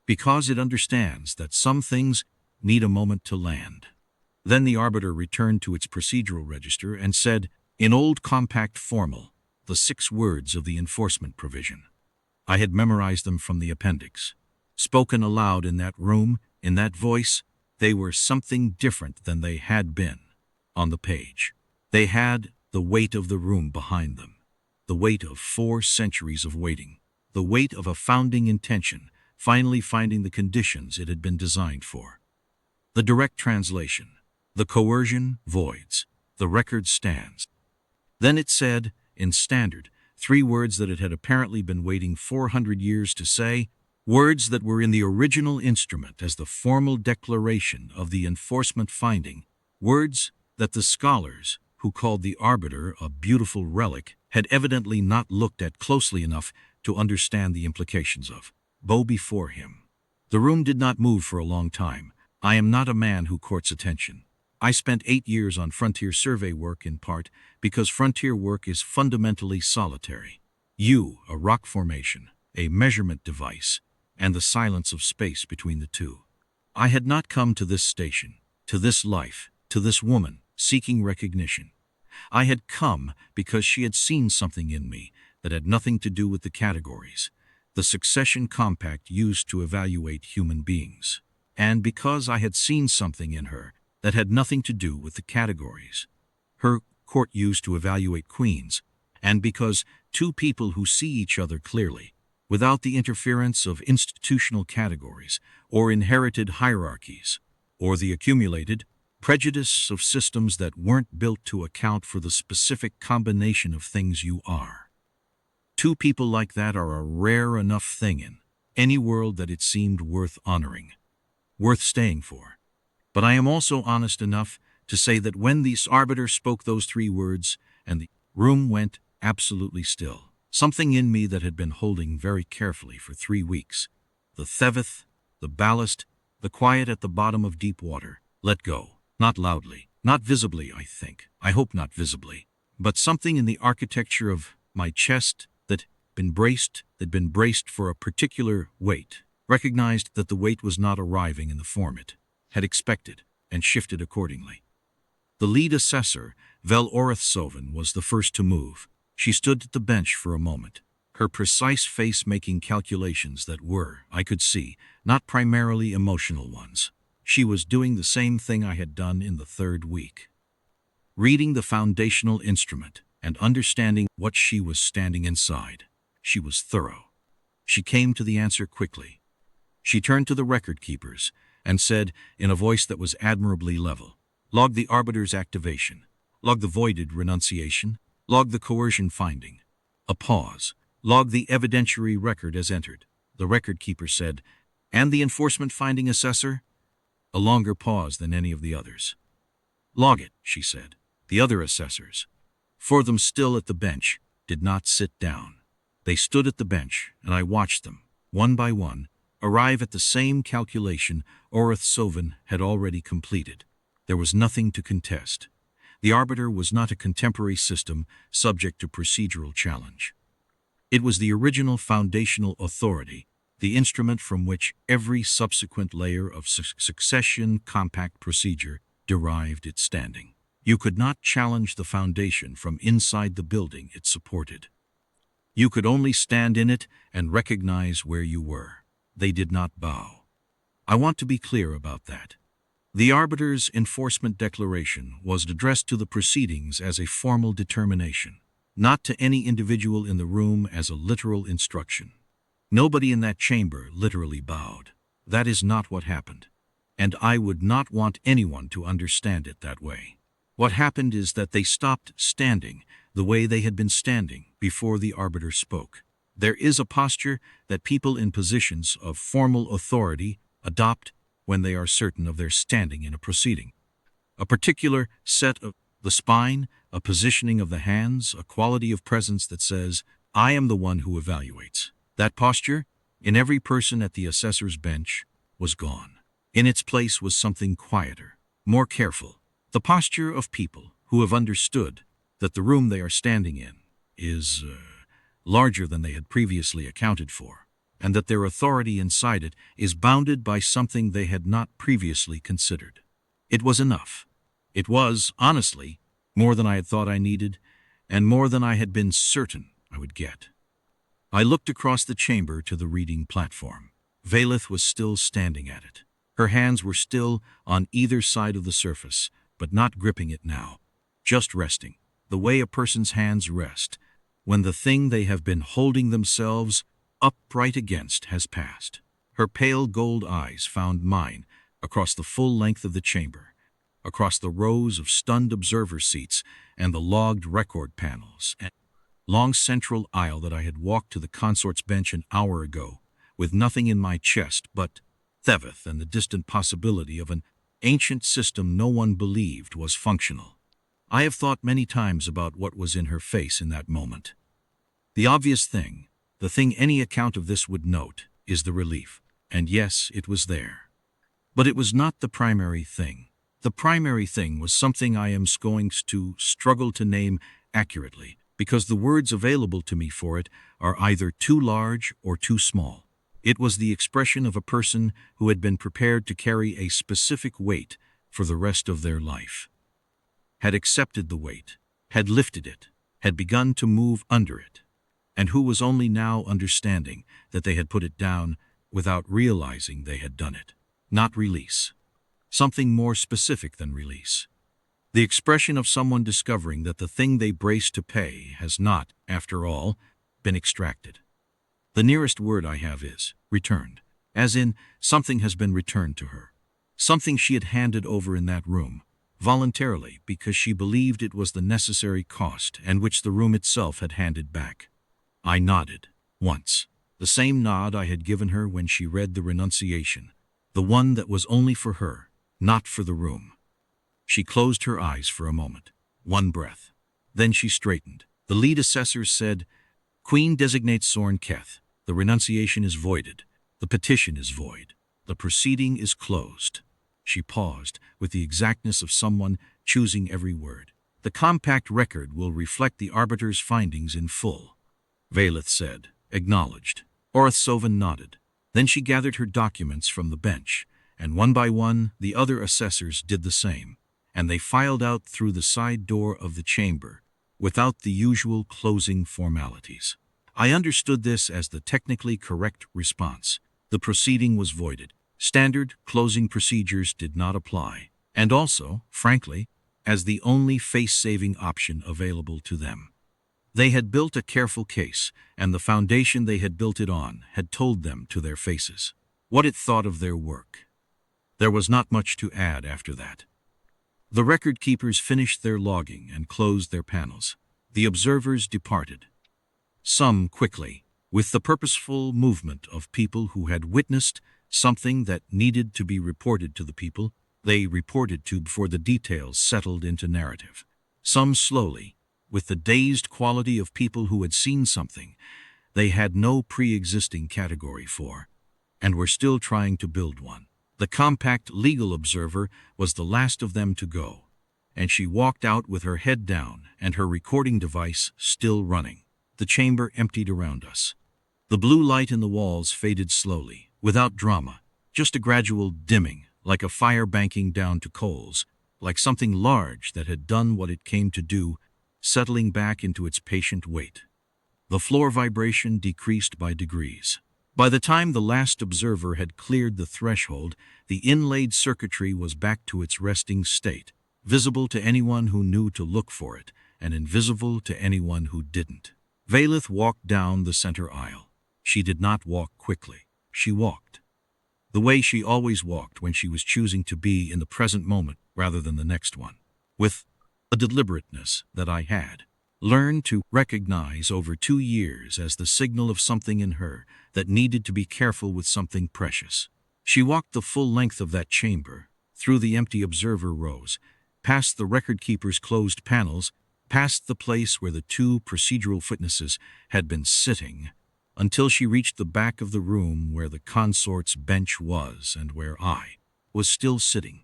Speaker 1: because it understands that some things need a moment to land. Then the arbiter returned to its procedural register and said, in old compact formal, the 6 words of the enforcement provision. I had memorized them from the appendix. Spoken aloud in that room, in that voice, they were something different than they had been on the page. They had the weight of the room behind them. the weight of 4 centuries of waiting, the weight of a founding intention finally finding the conditions it had been designed for. The direct translation, the coercion voids, the record stands. Then it said, in standard, 3 words that it had apparently been waiting 400 years to say, words that were in the original instrument as the formal declaration of the enforcement finding, words that the scholars, who called the Arbiter a beautiful relic, had evidently not looked at closely enough to understand the implications of. Bow before him. The room did not move for a long time. I am not a man who courts attention. I spent 8 years on frontier survey work in part because frontier work is fundamentally solitary. You, a rock formation, a measurement device, and the silence of space between the two. I had not come to this station, to this life, to this woman, seeking recognition. I had come because she had seen something in me that had nothing to do with the categories, the succession compact used to evaluate human beings, and because I had seen something in her that had nothing to do with the categories, her court used to evaluate queens, and because 2 people who see each other clearly, without the interference of institutional categories or inherited hierarchies, or the accumulated prejudice of systems that weren't built to account for the specific combination of things you are. 2 people like that are a rare enough thing in any world that it seemed worth honoring, worth staying for. But I am also honest enough to say that when the Arbiter spoke those 3 words and the room went absolutely still, something in me that had been holding very carefully for 3 weeks, the theveth, the ballast, the quiet at the bottom of deep water, let go. Not loudly, not visibly, I think. I hope not visibly. But something in the architecture of my chest that been braced for a particular weight, recognized that the weight was not arriving in the form it had expected, and shifted accordingly. The lead assessor, Vel Orithsoven, was the first to move. She stood at the bench for a moment, her precise face making calculations that were, I could see, not primarily emotional ones. She was doing the same thing I had done in the 3rd week. Reading the foundational instrument and understanding what she was standing inside. She was thorough. She came to the answer quickly. She turned to the record keepers and said, in a voice that was admirably level, log the Arbiter's activation, log the voided renunciation, log the coercion finding. A pause. Log the evidentiary record as entered. The record keeper said, and the enforcement finding assessor? A longer pause than any of the others. Log it, she said. The other assessors, 4 of them still at the bench, did not sit down. They stood at the bench, and I watched them, one by one, arrive at the same calculation Orithsoven had already completed. There was nothing to contest. The Arbiter was not a contemporary system subject to procedural challenge. It was the original foundational authority, the instrument from which every subsequent layer of succession compact procedure derived its standing. You could not challenge the foundation from inside the building it supported. You could only stand in it and recognize where you were. They did not bow. I want to be clear about that. The Arbiter's enforcement declaration was addressed to the proceedings as a formal determination, not to any individual in the room as a literal instruction. Nobody in that chamber literally bowed. That is not what happened, and I would not want anyone to understand it that way. What happened is that they stopped standing the way they had been standing before the Arbiter spoke. There is a posture that people in positions of formal authority adopt when they are certain of their standing in a proceeding. A particular set of the spine, a positioning of the hands, a quality of presence that says, I am the one who evaluates. That posture, in every person at the assessor's bench, was gone. In its place was something quieter, more careful. The posture of people who have understood that the room they are standing in is larger than they had previously accounted for, and that their authority inside it is bounded by something they had not previously considered. It was enough. It was, honestly, more than I had thought I needed, and more than I had been certain I would get. I looked across the chamber to the reading platform. Valeth was still standing at it. Her hands were still on either side of the surface, but not gripping it now, just resting, the way a person's hands rest, when the thing they have been holding themselves upright against has passed. Her pale gold eyes found mine across the full length of the chamber, across the rows of stunned observer seats and the logged record panels, and long central aisle that I had walked to the consort's bench an hour ago, with nothing in my chest but Thevith and the distant possibility of an ancient system no one believed was functional. I have thought many times about what was in her face in that moment. The obvious thing, the thing any account of this would note, is the relief. And yes, it was there. But it was not the primary thing. The primary thing was something I am going to struggle to name accurately, because the words available to me for it are either too large or too small. It was the expression of a person who had been prepared to carry a specific weight for the rest of their life, had accepted the weight, had lifted it, had begun to move under it, and who was only now understanding that they had put it down without realizing they had done it. Not release. Something more specific than release. The expression of someone discovering that the thing they brace to pay has not, after all, been extracted. The nearest word I have is returned, as in something has been returned to her. Something she had handed over in that room, voluntarily because she believed it was the necessary cost and which the room itself had handed back. I nodded, once, the same nod I had given her when she read the renunciation, the one that was only for her, not for the room. She closed her eyes for a moment, one breath. Then she straightened. The lead assessor said, "Queen designates Sorn Keth. The renunciation is voided. The petition is void. The proceeding is closed." She paused, with the exactness of someone choosing every word. "The compact record will reflect the Arbiter's findings in full." Valeth said, "Acknowledged." Orthsoven nodded. Then she gathered her documents from the bench, and one by one the other assessors did the same, and they filed out through the side door of the chamber, without the usual closing formalities. I understood this as the technically correct response. The proceeding was voided. Standard closing procedures did not apply, and also, frankly, as the only face-saving option available to them. They had built a careful case, and the foundation they had built it on had told them to their faces what it thought of their work. There was not much to add after that. The record keepers finished their logging and closed their panels. The observers departed. Some quickly, with the purposeful movement of people who had witnessed something that needed to be reported to the people they reported to before the details settled into narrative. Some slowly, with the dazed quality of people who had seen something they had no pre-existing category for, and were still trying to build one. The compact legal observer was the last of them to go, and she walked out with her head down and her recording device still running. The chamber emptied around us. The blue light in the walls faded slowly, without drama, just a gradual dimming, like a fire banking down to coals, like something large that had done what it came to do, settling back into its patient weight. The floor vibration decreased by degrees. By the time the last observer had cleared the threshold, the inlaid circuitry was back to its resting state, visible to anyone who knew to look for it, and invisible to anyone who didn't. Valeth walked down the center aisle. She did not walk quickly. She walked the way she always walked when she was choosing to be in the present moment rather than the next one, with a deliberateness that I had learned to recognize over 2 years as the signal of something in her that needed to be careful with something precious. She walked the full length of that chamber, through the empty observer rows, past the record keeper's closed panels, past the place where the 2 procedural witnesses had been sitting, until she reached the back of the room where the consort's bench was and where I was still sitting,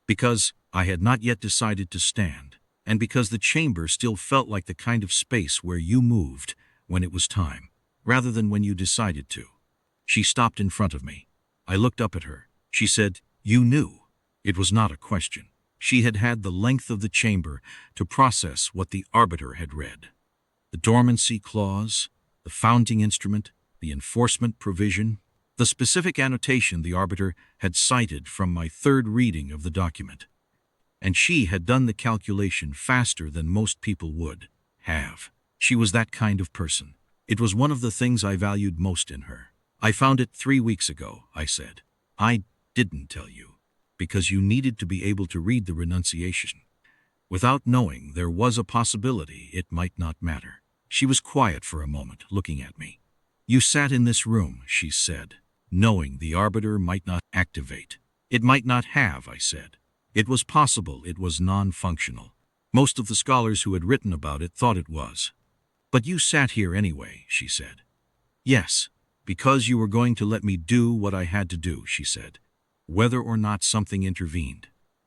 Speaker 1: because I had not yet decided to stand, and because the chamber still felt like the kind of space where you moved when it was time, rather than when you decided to. She stopped in front of me. I looked up at her. She said, "You knew." It was not a question. She had had the length of the chamber to process what the Arbiter had read. The dormancy clause, the founding instrument, the enforcement provision, the specific annotation the Arbiter had cited from my 3rd reading of the document. And she had done the calculation faster than most people would have. She was that kind of person. It was one of the things I valued most in her. I found it 3 weeks ago, I said. I didn't tell you, because you needed to be able to read the renunciation. Without knowing, there was a possibility it might not matter. She was quiet for a moment, looking at me. You sat in this room, she said, knowing the Arbiter might not activate. It might not have, I said. It was possible it was non-functional. Most of the scholars who had written about it thought it was. But you sat here anyway, she said. Yes, because you were going to let me do what I had to do, she said, whether or not something intervened.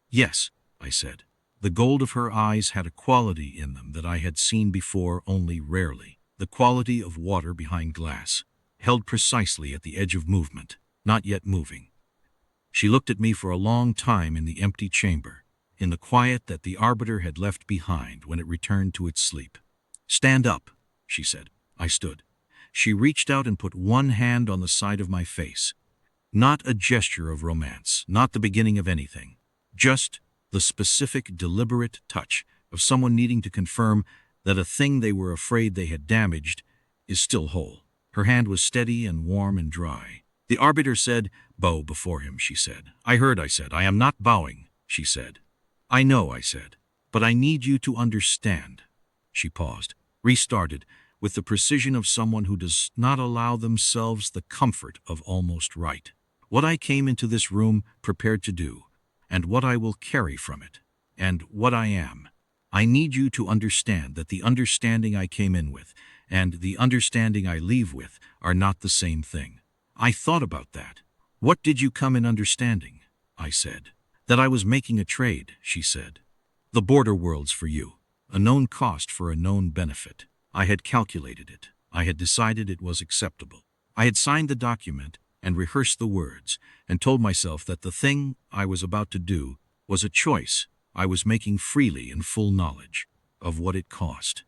Speaker 1: Yes, I said. The gold of her eyes had a quality in them that I had seen before only rarely, the quality of water behind glass, held precisely at the edge of movement, not yet moving. She looked at me for a long time in the empty chamber, in the quiet that the Arbiter had left behind when it returned to its sleep. Stand up, she said. I stood. She reached out and put one hand on the side of my face. Not a gesture of romance, not the beginning of anything, just the specific, deliberate touch of someone needing to confirm that a thing they were afraid they had damaged is still whole. Her hand was steady and warm and dry. The Arbiter said, "Bow before him," she said. I heard, I said. I am not bowing, she said. I know, I said, but I need you to understand. She paused, restarted, with the precision of someone who does not allow themselves the comfort of almost right. What I came into this room prepared to do, and what I will carry from it, and what I am. I need you to understand that the understanding I came in with and the understanding I leave with are not the same thing. I thought about that. What did you come in understanding? I said. That I was making a trade, she said. The border worlds for you. A known cost for a known benefit. I had calculated it. I had decided it was acceptable. I had signed the document and rehearsed the words, and told myself that the thing I was about to do was a choice I was making freely in full knowledge of what it cost.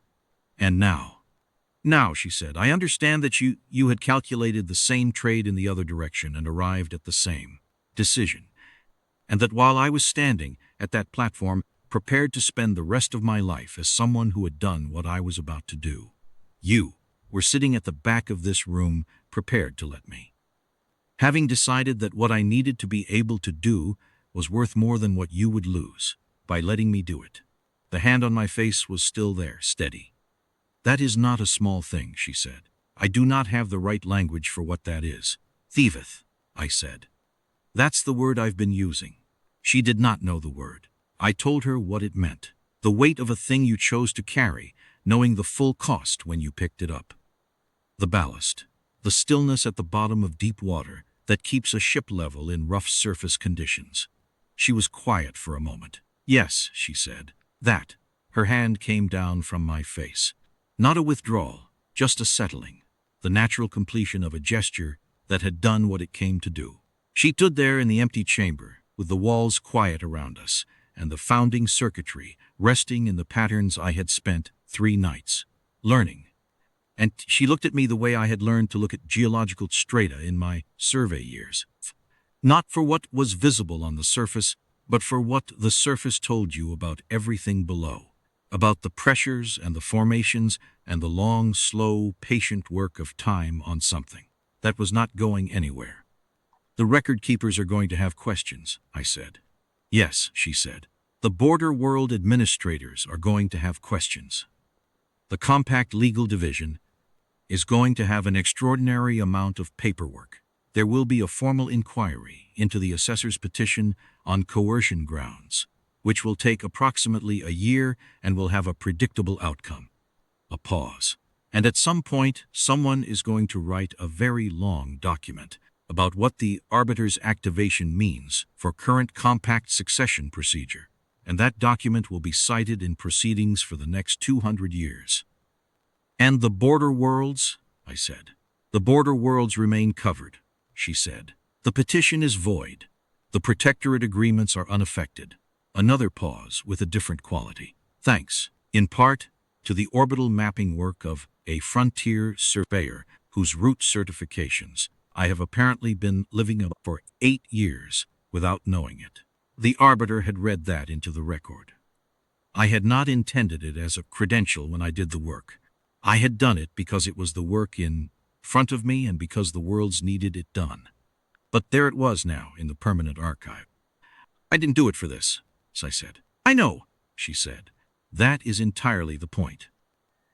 Speaker 1: And now, she said, I understand that you had calculated the same trade in the other direction and arrived at the same decision, and that while I was standing at that platform, prepared to spend the rest of my life as someone who had done what I was about to do, you were sitting at the back of this room, prepared to let me. Having decided that what I needed to be able to do was worth more than what you would lose by letting me do it. The hand on my face was still there, steady. That is not a small thing, she said. I do not have the right language for what that is. Thieveth, I said. That's the word I've been using. She did not know the word. I told her what it meant. The weight of a thing you chose to carry, knowing the full cost when you picked it up. The ballast. The stillness at the bottom of deep water that keeps a ship level in rough surface conditions. She was quiet for a moment. Yes, she said. That. Her hand came down from my face. Not a withdrawal, just a settling. The natural completion of a gesture that had done what it came to do. She stood there in the empty chamber, with the walls quiet around us, and the founding circuitry resting in the patterns I had spent 3 nights learning. And she looked at me the way I had learned to look at geological strata in my survey years. Not for what was visible on the surface, but for what the surface told you about everything below, about the pressures and the formations and the long, slow, patient work of time on something that was not going anywhere. The record keepers are going to have questions, I said. Yes, she said. The border world administrators are going to have questions. The compact legal division is going to have an extraordinary amount of paperwork. There will be a formal inquiry into the assessor's petition on coercion grounds, which will take approximately a year and will have a predictable outcome. A pause. And at some point, someone is going to write a very long document about what the Arbiter's activation means for current compact succession procedure, and that document will be cited in proceedings for the next 200 years. And the border worlds, I said. The border worlds remain covered, she said. The petition is void. The protectorate agreements are unaffected. Another pause with a different quality. Thanks, in part, to the orbital mapping work of a frontier surveyor whose route certifications I have apparently been living up for 8 years without knowing it. The Arbiter had read that into the record. I had not intended it as a credential when I did the work. I had done it because it was the work in front of me and because the world's needed it done. But there it was now in the permanent archive. I didn't do it for this, I said. I know, she said. That is entirely the point.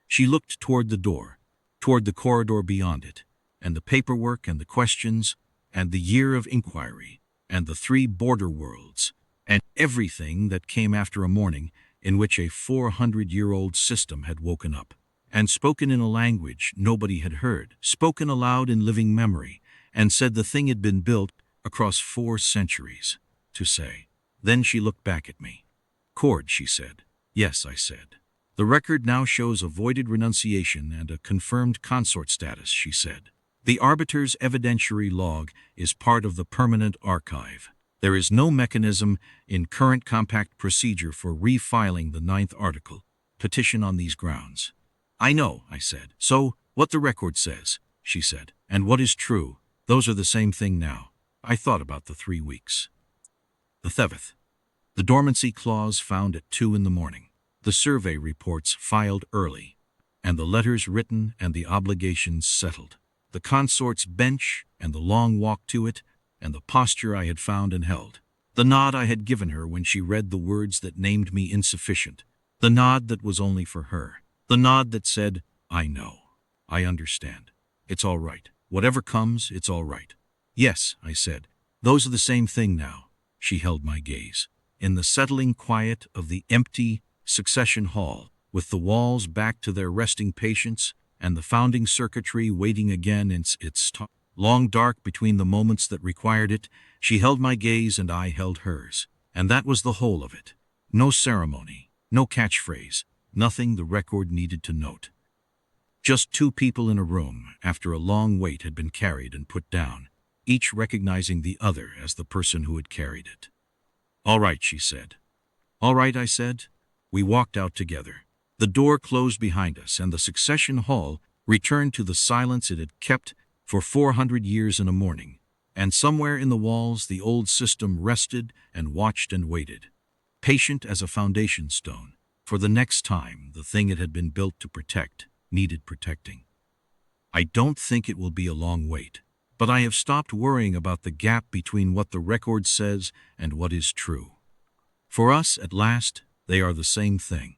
Speaker 1: She looked toward the door, toward the corridor beyond it, and the paperwork and the questions, and the year of inquiry, and the 3 border worlds, and everything that came after a morning in which a 400-year-old system had woken up, and spoken in a language nobody had heard, spoken aloud in living memory, and said the thing had been built across 4 centuries, to say. Then she looked back at me. Cord, she said. Yes, I said. The record now shows a voided renunciation and a confirmed consort status, she said. The Arbiter's evidentiary log is part of the permanent archive. There is no mechanism in current compact procedure for refiling the 9th article, petition on these grounds. I know, I said. So, what the record says, she said, and what is true, those are the same thing now. I thought about the 3 weeks. The 7th. The dormancy clause found at 2 in the morning. The survey reports filed early, and the letters written and the obligations settled. The consort's bench and the long walk to it, and the posture I had found and held. The nod I had given her when she read the words that named me insufficient. The nod that was only for her. The nod that said, I know. I understand. It's all right. Whatever comes, it's all right. Yes, I said. Those are the same thing now. She held my gaze. In the settling quiet of the empty succession hall, with the walls back to their resting patients, and the founding circuitry waiting again in its long dark between the moments that required it, she held my gaze and I held hers. And that was the whole of it. No ceremony, no catchphrase, nothing the record needed to note. Just 2 people in a room after a long wait had been carried and put down, each recognizing the other as the person who had carried it. All right, she said. All right, I said. We walked out together. The door closed behind us, and the succession hall returned to the silence it had kept for 400 years in a morning, and somewhere in the walls the old system rested and watched and waited, patient as a foundation stone, for the next time the thing it had been built to protect needed protecting. I don't think it will be a long wait, but I have stopped worrying about the gap between what the record says and what is true. For us, at last, they are the same thing.